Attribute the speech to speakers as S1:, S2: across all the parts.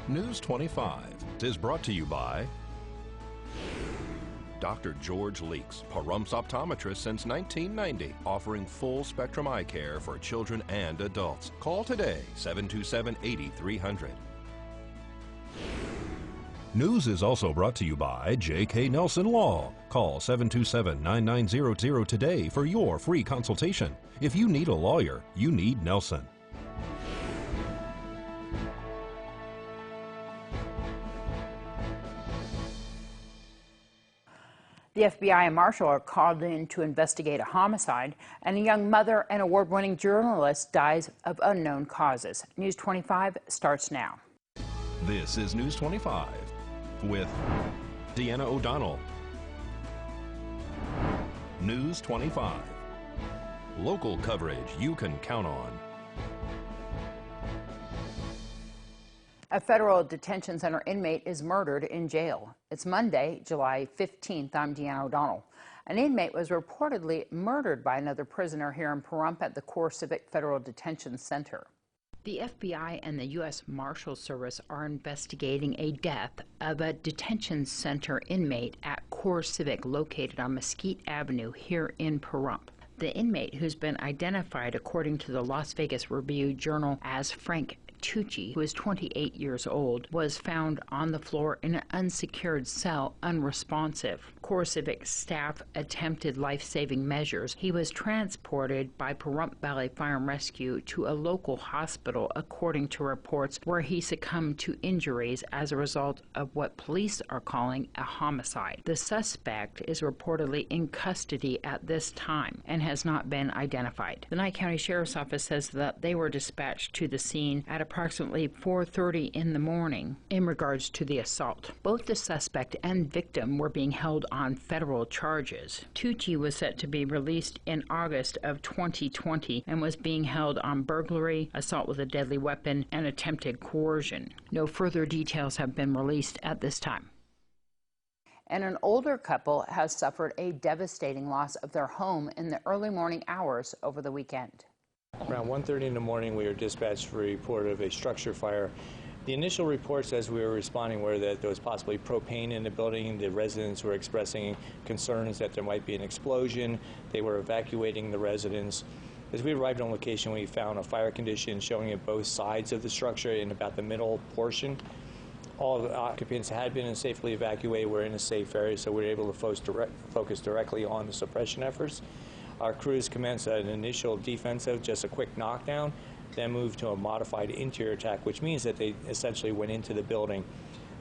S1: News 25 is brought to you by Dr. George Leeks, Pahrumps optometrist since 1990, offering full spectrum eye care for children and adults. Call today, 727-8300. News is also brought to you by J.K. Nelson Law. Call 727-9900 today for your free consultation. If you need a lawyer, you need Nelson.
S2: The FBI and Marshal are called in to investigate a homicide, and a young mother and award-winning journalist dies of unknown causes. News 25 starts now.
S1: This is News 25 with Deanna O'Donnell. News 25. Local coverage you can count on.
S2: A federal detention center inmate is murdered in jail. It's Monday, July 15th. I'm Deanna O'Donnell. An inmate was reportedly murdered by another prisoner here in Pahrump at the Core Civic Federal Detention Center. The FBI and the U.S. Marshal Service are investigating a death of a detention center inmate at Core Civic located on Mesquite Avenue here in Pahrump. The inmate, who's been identified according to the Las Vegas Review-Journal as Frank Tucci, who is 28 years old, was found on the floor in an unsecured cell, unresponsive. Core Civic staff attempted life-saving measures. He was transported by Pahrump Valley Fire and Rescue to a local hospital, according to reports, where he succumbed to injuries as a result of what police are calling a homicide. The suspect is reportedly in custody at this time and has not been identified. The Nye County Sheriff's Office says that they were dispatched to the scene at approximately 4:30 in the morning in regards to the assault. Both the suspect and victim were being held on federal charges. Tucci was set to be released in August of 2020 and was being held on burglary, assault with a deadly weapon, and attempted coercion. No further details have been released at this time. And an older couple has suffered a devastating loss of their home in the early morning hours over the weekend.
S3: Around 1:30 in the morning, we were dispatched for a report of a structure fire. The initial reports as we were responding were that there was possibly propane in the building. The residents were expressing concerns that there might be an explosion. They were evacuating the residents. As we arrived on location, we found a fire condition showing at both sides of the structure in about the middle portion. All of the occupants had been safely evacuated. We're in a safe area, so we were able to focus directly on the suppression efforts. Our crews commenced an initial defensive, just a quick knockdown, then moved to a modified interior attack, which means that they essentially went into the building.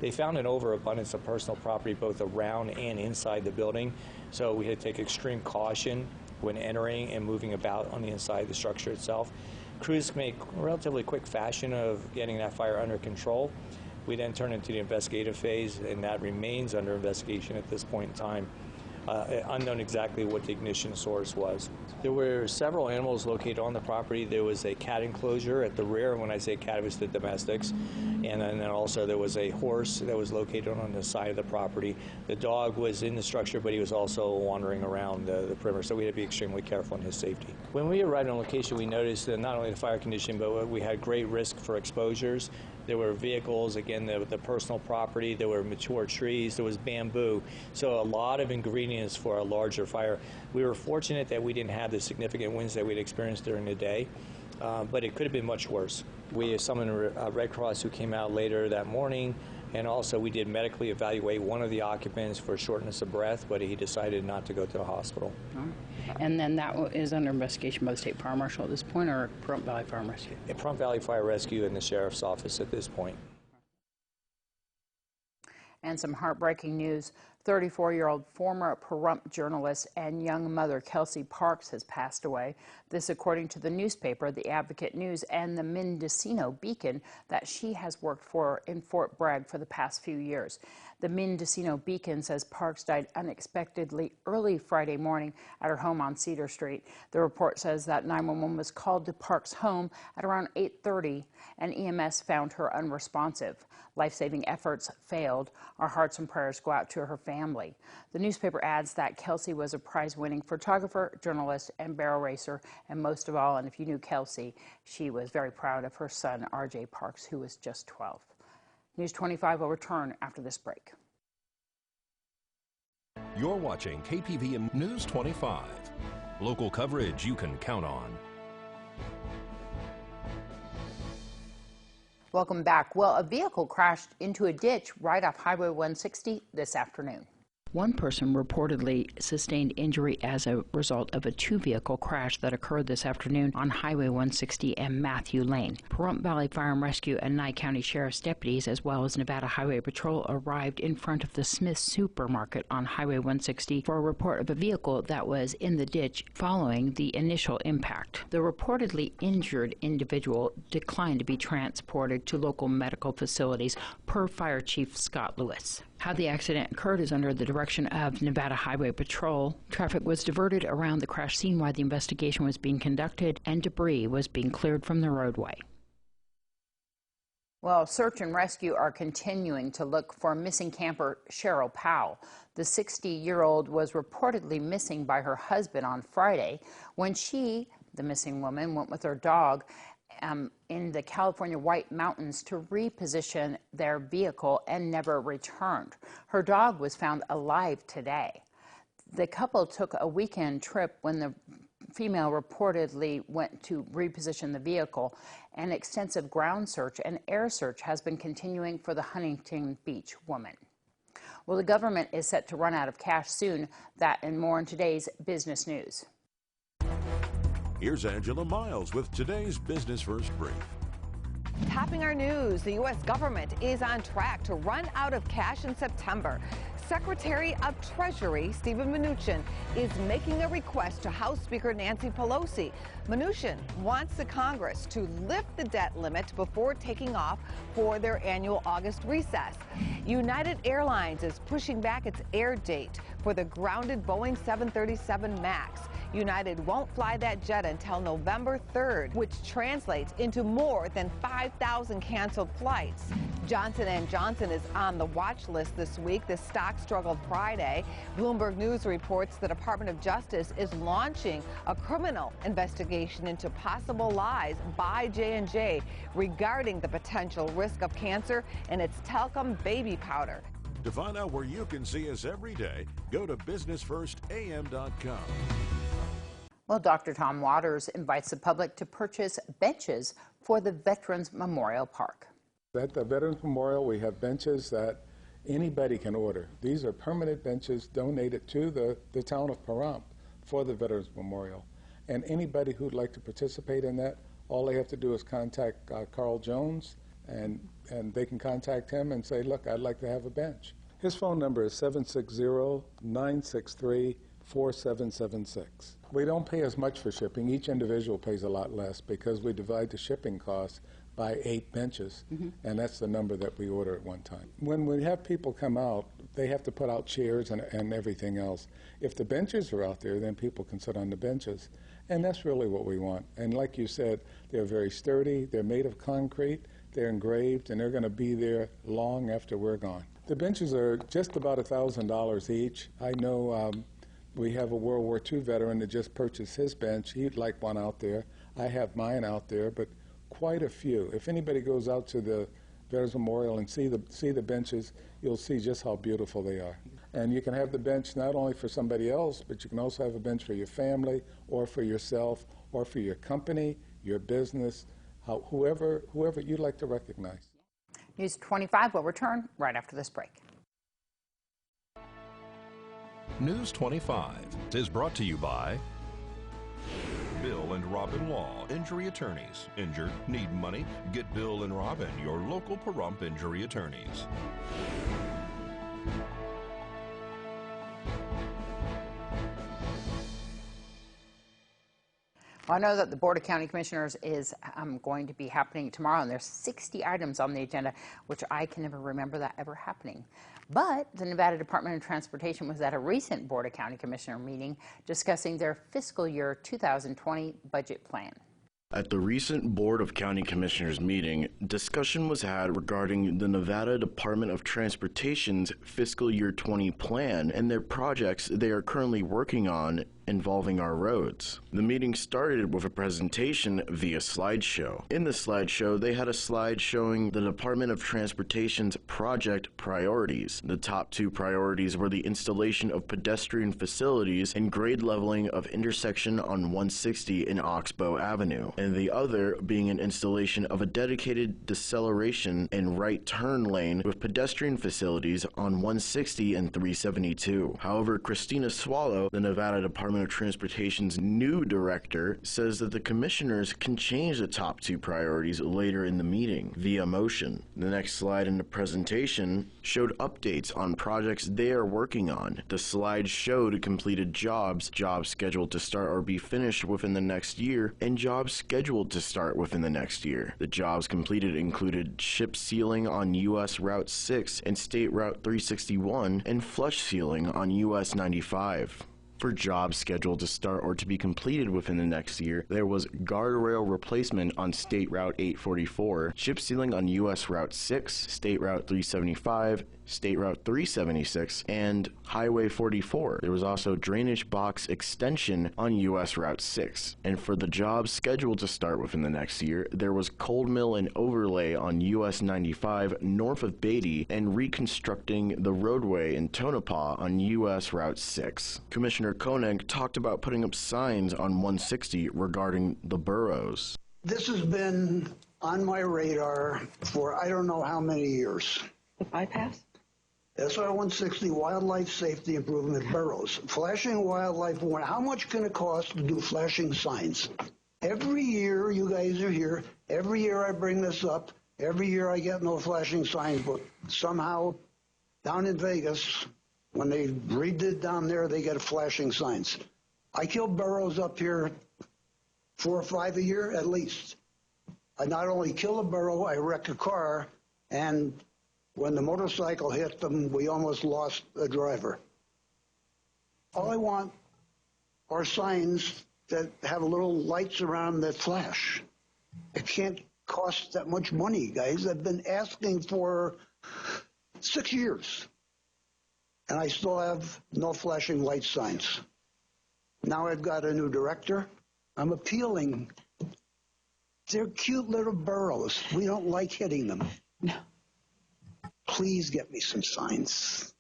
S3: They found an overabundance of personal property both around and inside the building, so we had to take extreme caution when entering and moving about on the inside of the structure itself. Crews made relatively quick fashion of getting that fire under control. We then turned into the investigative phase, and that remains under investigation at this point in time. Unknown exactly what the ignition source was. There were several animals located on the property. There was a cat enclosure at the rear. When I say cat, it was the domestics. And then also there was a horse that was located on the side of the property. The dog was in the structure, but he was also wandering around the perimeter, so we had to be extremely careful in his safety. When we arrived on location, we noticed that not only the fire condition, but we had great risk for exposures. There were vehicles, again, the personal property, there were mature trees, there was bamboo. So a lot of ingredients for a larger fire. We were fortunate that we didn't have the significant winds that we'd experienced during the day, but it could have been much worse. We summoned Red Cross who came out later that morning, and also we did medically evaluate one of the occupants for shortness of breath, but he decided not to go to the hospital.
S2: And then that is under investigation by the State Fire Marshal at this point, or Pahrump Valley Fire and Rescue?
S3: Pahrump Valley Fire Rescue and the Sheriff's Office at this point.
S2: And some heartbreaking news. 34-year-old former Pahrump journalist and young mother Kelsey Parks has passed away. This according to the newspaper, the Advocate News, and the Mendocino Beacon that she has worked for in Fort Bragg for the past few years. The Mendocino Beacon says Parks died unexpectedly early Friday morning at her home on Cedar Street. The report says that 911 was called to Parks' home at around 8:30, and EMS found her unresponsive. Life-saving efforts failed. Our hearts and prayers go out to her family. The newspaper adds that Kelsey was a prize-winning photographer, journalist, and barrel racer, and most of all, and if you knew Kelsey, she was very proud of her son, R.J. Parks, who was just 12. News 25 will return after this break.
S1: You're watching KPVM News 25. Local coverage you can count on.
S2: Welcome back. Well, a vehicle crashed into a ditch right off Highway 160 this afternoon. One person reportedly sustained injury as a result of a two-vehicle crash that occurred this afternoon on Highway 160 and Matthew Lane. Pahrump Valley Fire and Rescue and Nye County Sheriff's deputies, as well as Nevada Highway Patrol, arrived in front of the Smith Supermarket on Highway 160 for a report of a vehicle that was in the ditch following the initial impact. The reportedly injured individual declined to be transported to local medical facilities, per Fire Chief Scott Lewis. How the accident occurred is under the direction of Nevada Highway Patrol. Traffic was diverted around the crash scene while the investigation was being conducted, and debris was being cleared from the roadway. Well, search and rescue are continuing to look for missing camper Cheryl Powell. The 60-year-old was reportedly missing by her husband on Friday when she, the missing woman, went with her dog in the California White Mountains to reposition their vehicle and never returned. Her dog was found alive today. The couple took a weekend trip when the female reportedly went to reposition the vehicle. An extensive ground search and air search has been continuing for the Huntington Beach woman. Well, the government is set to run out of cash soon. That and more in today's business news.
S4: Here's Angela Miles with today's Business First Brief.
S5: Topping our news, the U.S. government is on track to run out of cash in September. Secretary of Treasury Steven Mnuchin is making a request to House Speaker Nancy Pelosi. Mnuchin wants the Congress to lift the debt limit before taking off for their annual August recess. United Airlines is pushing back its air date for the grounded Boeing 737 MAX. United won't fly that jet until November 3rd, which translates into more than 5,000 canceled flights. Johnson & Johnson is on the watch list this week. The stock struggled Friday. Bloomberg News reports the Department of Justice is launching a criminal investigation into possible lies by J&J regarding the potential risk of cancer in its talcum baby powder.
S4: To find out where you can see us every day, go to businessfirstam.com.
S2: Well, Dr. Tom Waters invites the public to purchase benches for the Veterans Memorial Park.
S6: At the Veterans Memorial, we have benches that anybody can order. These are permanent benches donated to the town of Pahrump for the Veterans Memorial. And anybody who'd like to participate in that, all they have to do is contact Carl Jones, and they can contact him and say, look, I'd like to have a bench. His phone number is 760-963-4776. We don't pay as much for shipping. Each individual pays a lot less because we divide the shipping costs by 8 benches, and that's the number that we order at one time. When we have people come out, they have to put out chairs and everything else. If the benches are out there, then people can sit on the benches, and that's really what we want. And like you said, they're very sturdy, they're made of concrete, they're engraved, and they're going to be there long after we're gone. The benches are just about $1,000 each. I know we have a World War II veteran that just purchased his bench. He'd like one out there. I have mine out there, but quite a few. If anybody goes out to the Veterans Memorial and see the benches, you'll see just how beautiful they are. And you can have the bench not only for somebody else, but you can also have a bench for your family or for yourself or for your company, your business, whoever you'd like to recognize.
S2: News 25 will return right after this break.
S1: News 25 is brought to you by Bill and Robin Law, injury attorneys. Injured, need money? Get Bill and Robin, your local Pahrump injury attorneys.
S2: I know that the Board of County Commissioners is going to be happening tomorrow, and there's 60 items on the agenda, which I can never remember that ever happening. But the Nevada Department of Transportation was at a recent Board of County Commissioner meeting discussing their fiscal year 2020 budget plan.
S7: At the recent Board of County Commissioners meeting, discussion was had regarding the Nevada Department of Transportation's fiscal year 20 plan and their projects they are currently working on involving our roads. The meeting started with a presentation via slideshow. In the slideshow, they had a slide showing the Department of Transportation's project priorities. The top two priorities were the installation of pedestrian facilities and grade leveling of intersection on 160 and Oxbow Avenue, and the other being an installation of a dedicated deceleration and right turn lane with pedestrian facilities on 160 and 372. However, Christina Swallow, the Nevada Department of Transportation's new director, says that the commissioners can change the top two priorities later in the meeting via motion. The next slide in the presentation showed updates on projects they are working on. The slide showed completed jobs scheduled to start or be finished within the next year, and jobs scheduled to start within the next year. The jobs completed included chip sealing on US Route 6 and State Route 361 and flush sealing on US 95. For jobs scheduled to start or to be completed within the next year, there was guardrail replacement on State Route 844, chip sealing on US Route 6, State Route 375, State Route 376, and Highway 44. There was also drainage box extension on US Route 6. And for the jobs scheduled to start within the next year, there was cold mill and overlay on US 95 north of Beatty and reconstructing the roadway in Tonopah on US Route 6. Commissioner Koenig talked about putting up signs on 160 regarding the boroughs.
S8: This has been on my radar for I don't know how many years.
S9: The bypass?
S8: SR 160 Wildlife Safety Improvement Boroughs. Flashing wildlife warning. How much can it cost to do flashing signs? Every year you guys are here. Every year I bring this up. Every year I get no flashing signs, but somehow down in Vegas, when they redid down there, they get flashing signs. I kill burros up here 4 or 5 a year at least. I not only kill a burro, I wreck a car, and when the motorcycle hit them, we almost lost a driver. All I want are signs that have little lights around that flash. It can't cost that much money, guys. I've been asking for 6 years, and I still have no flashing light signs. Now I've got a new director. I'm appealing. They're cute little burros. We don't like hitting them.
S9: No.
S8: Please get me some signs.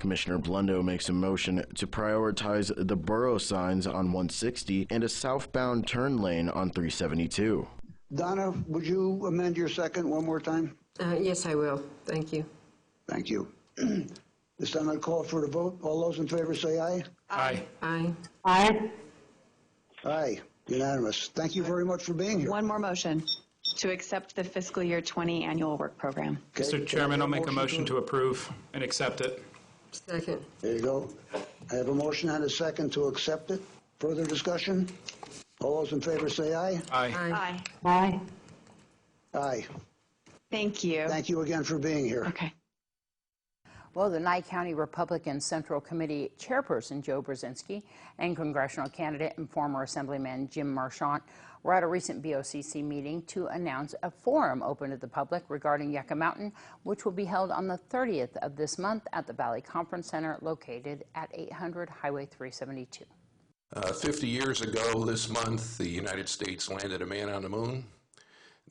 S7: Commissioner Blundo makes a motion to prioritize the borough signs on 160 and a southbound turn lane on 372.
S8: Donna, would you amend your second one more time?
S9: Yes, I will. Thank you.
S8: Thank you. This time I call for the vote. All those in favor say aye.
S3: Aye.
S9: Aye.
S10: Aye.
S8: Aye. Unanimous. Thank you very much for being here.
S10: One more motion to accept the fiscal year 20 annual work program.
S8: Okay.
S11: Mr. Chairman, I'll make a motion to approve and accept it.
S9: Second.
S8: There you go. I have a motion and a second to accept it. Further discussion? All those in favor say aye.
S11: Aye.
S10: Aye.
S9: Aye.
S8: Aye.
S10: Thank you.
S8: Thank you again for being here.
S10: Okay.
S2: Well, the Nye County Republican Central Committee Chairperson Joe Brzezinski and congressional candidate and former Assemblyman Jim Marchant were at a recent BOCC meeting to announce a forum open to the public regarding Yucca Mountain, which will be held on the 30th of this month at the Valley Conference Center located at 800 Highway 372.
S12: 50 years ago this month, the United States landed a man on the moon.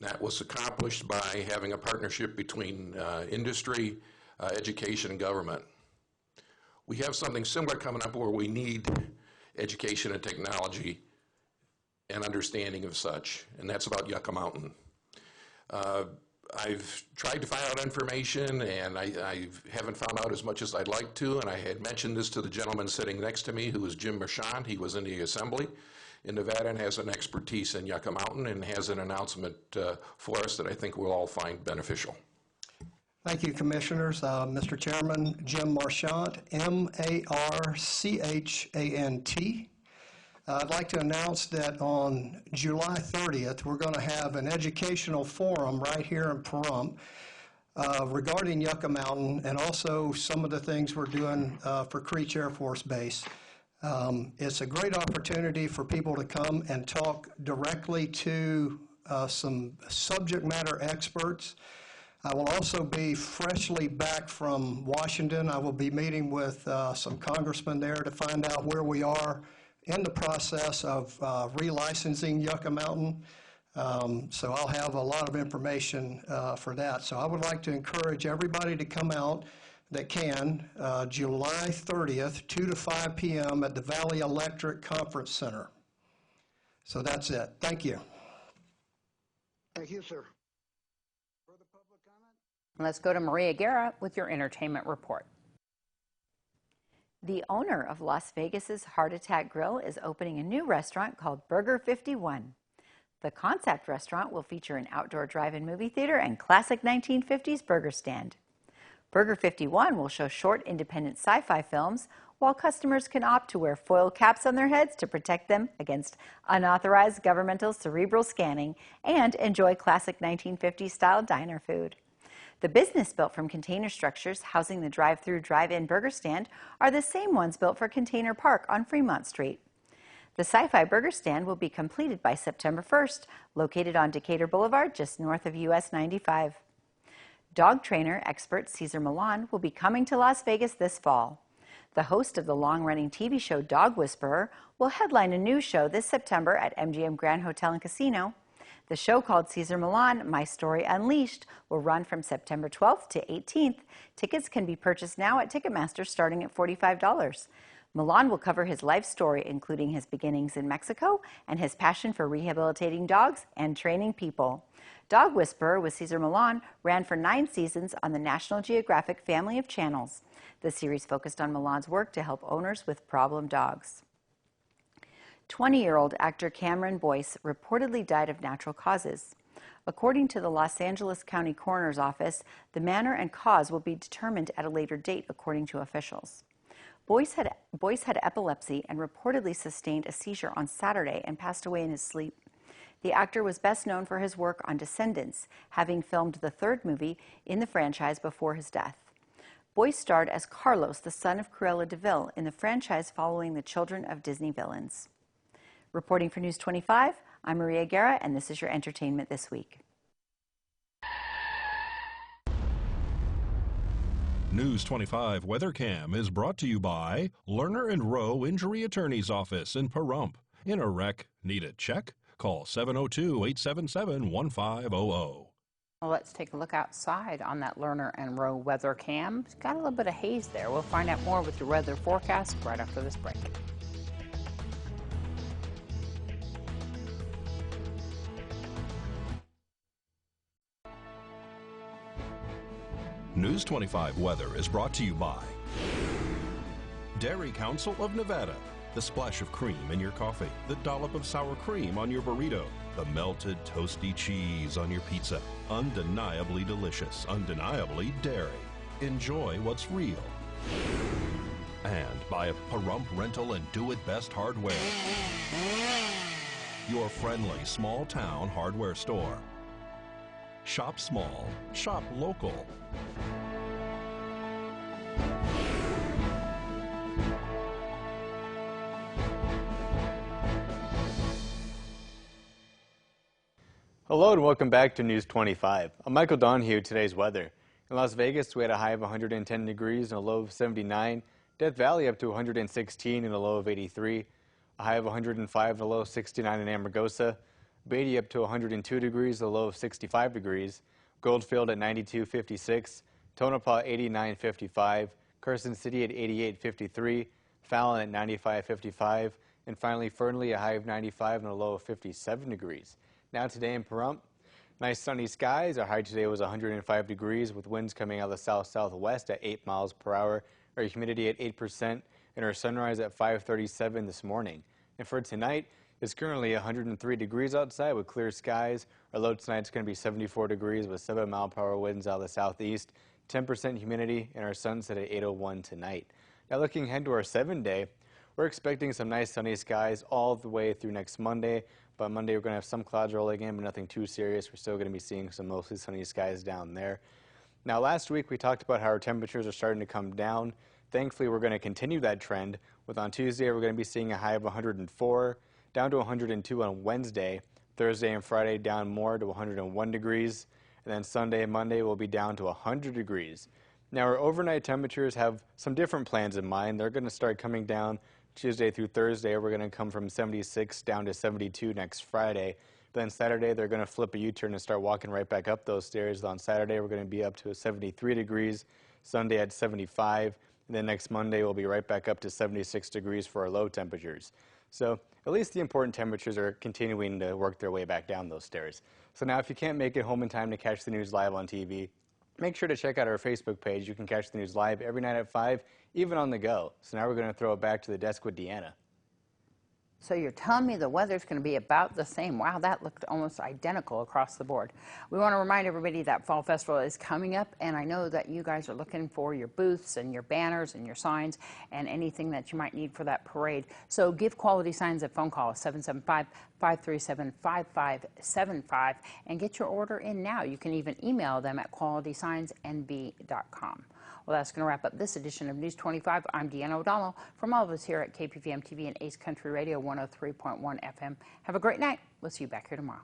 S12: That was accomplished by having a partnership between industry, education, and government. We have something similar coming up where we need education and technology and understanding of such, and that's about Yucca Mountain. I've tried to find out information, and I haven't found out as much as I'd like to, and I had mentioned this to the gentleman sitting next to me, who is Jim Marchant. He was in the Assembly in Nevada and has an expertise in Yucca Mountain and has an announcement for us that I think we'll all find beneficial.
S13: Thank you, Commissioners. Mr. Chairman, Jim Marchant, M-A-R-C-H-A-N-T. I'd like to announce that on July 30th, we're going to have an educational forum right here in Pahrump regarding Yucca Mountain and also some of the things we're doing for Creech Air Force Base. It's a great opportunity for people to come and talk directly to some subject matter experts I will also be freshly back from Washington. I will be meeting with some congressmen there to find out where we are in the process of relicensing Yucca Mountain. So I'll have a lot of information for that. So I would like to encourage everybody to come out that can, July 30th, 2 to 5 p.m. at the Valley Electric Conference Center. So that's it. Thank you.
S8: Thank you, sir.
S2: Let's go to Maria Guerra with your entertainment report.
S14: The owner of Las Vegas's Heart Attack Grill is opening a new restaurant called Burger 51. The concept restaurant will feature an outdoor drive-in movie theater and classic 1950s burger stand. Burger 51 will show short independent sci-fi films, while customers can opt to wear foil caps on their heads to protect them against unauthorized governmental cerebral scanning and enjoy classic 1950s style diner food. The business built from container structures housing the drive-through drive-in burger stand are the same ones built for Container Park on Fremont Street. The sci-fi burger stand will be completed by September 1st, located on Decatur Boulevard, just north of US 95. Dog trainer expert Cesar Millan will be coming to Las Vegas this fall. The host of the long-running TV show Dog Whisperer will headline a new show this September at MGM Grand Hotel and Casino. The show, called Cesar Millan, My Story Unleashed, will run from September 12th to 18th. Tickets can be purchased now at Ticketmaster starting at $45. Millan will cover his life story, including his beginnings in Mexico and his passion for rehabilitating dogs and training people. Dog Whisperer with Cesar Millan ran for 9 seasons on the National Geographic family of channels. The series focused on Millan's work to help owners with problem dogs. 20-year-old actor Cameron Boyce reportedly died of natural causes. According to the Los Angeles County Coroner's Office, the manner and cause will be determined at a later date, according to officials. Boyce had epilepsy and reportedly sustained a seizure on Saturday and passed away in his sleep. The actor was best known for his work on Descendants, having filmed the 3rd movie in the franchise before his death. Boyce starred as Carlos, the son of Cruella de Vil, in the franchise following the Children of Disney villains. Reporting for News 25, I'm Maria Guerra, and this is your Entertainment This Week.
S1: News 25 Weather Cam is brought to you by Lerner and Rowe Injury Attorney's Office in Pahrump. In a wreck, need a check? Call 702-877-1500.
S2: Well, let's take a look outside on that Lerner and Rowe weather cam. It's got a little bit of haze there. We'll find out more with your weather forecast right after this break.
S1: News 25 Weather is brought to you by Dairy Council of Nevada. The splash of cream in your coffee, the dollop of sour cream on your burrito, the melted toasty cheese on your pizza. Undeniably delicious, undeniably dairy. Enjoy what's real. And by Pahrump Rental and Do It Best Hardware. Your friendly small town hardware store. Shop small, shop local.
S15: Hello and welcome back to News 25. I'm Michael Donahue with today's weather. In Las Vegas, we had a high of 110 degrees and a low of 79. Death Valley up to 116 and a low of 83. A high of 105 and a low of 69 in Amargosa. Beatty up to 102 degrees, a low of 65 degrees. Goldfield at 92.56. Tonopah 89.55. Carson City at 88.53. Fallon at 95.55. And finally, Fernley, a high of 95 and a low of 57 degrees. Now today in Pahrump, nice sunny skies. Our high today was 105 degrees with winds coming out of the south-southwest at 8 miles per hour. Our humidity at 8% and our sunrise at 5:37 this morning. And for tonight, it's currently 103 degrees outside with clear skies. Our low tonight is going to be 74 degrees with 7 mile per hour winds out of the southeast, 10% humidity, and our sunset at 8:01 tonight. Now looking ahead to our 7-day, we're expecting some nice sunny skies all the way through next Monday. But Monday we're going to have some clouds rolling in, but nothing too serious. We're still going to be seeing some mostly sunny skies down there. Now last week we talked about how our temperatures are starting to come down. Thankfully we're going to continue that trend. With on Tuesday we're going to be seeing a high of 104, down to 102 on Wednesday. Thursday and Friday down more to 101 degrees. and then Sunday and Monday will be down to 100 degrees. Now, our overnight temperatures have some different plans in mind. They're going to start coming down Tuesday through Thursday. We're going to come from 76 down to 72 next Friday. Then Saturday, they're going to flip a U-turn and start walking right back up those stairs. On Saturday, we're going to be up to 73 degrees, Sunday at 75, and then next Monday, we'll be right back up to 76 degrees for our low temperatures. So at least the important temperatures are continuing to work their way back down those stairs. So now if you can't make it home in time to catch the news live on TV, make sure to check out our Facebook page. You can catch the news live every night at 5, even on the go. So now we're going to throw it back to the desk with Deanna.
S2: So you're telling me the weather's going to be about the same. Wow, that looked almost identical across the board. We want to remind everybody that Fall Festival is coming up, and I know that you guys are looking for your booths and your banners and your signs and anything that you might need for that parade. So give Quality Signs a phone call, 775-537-5575, and get your order in now. You can even email them at qualitysignsnb.com. Well, that's going to wrap up this edition of News 25. I'm Deanna O'Donnell. From all of us here at KPVM TV and Ace Country Radio 103.1 FM, have a great night. We'll see you back here tomorrow.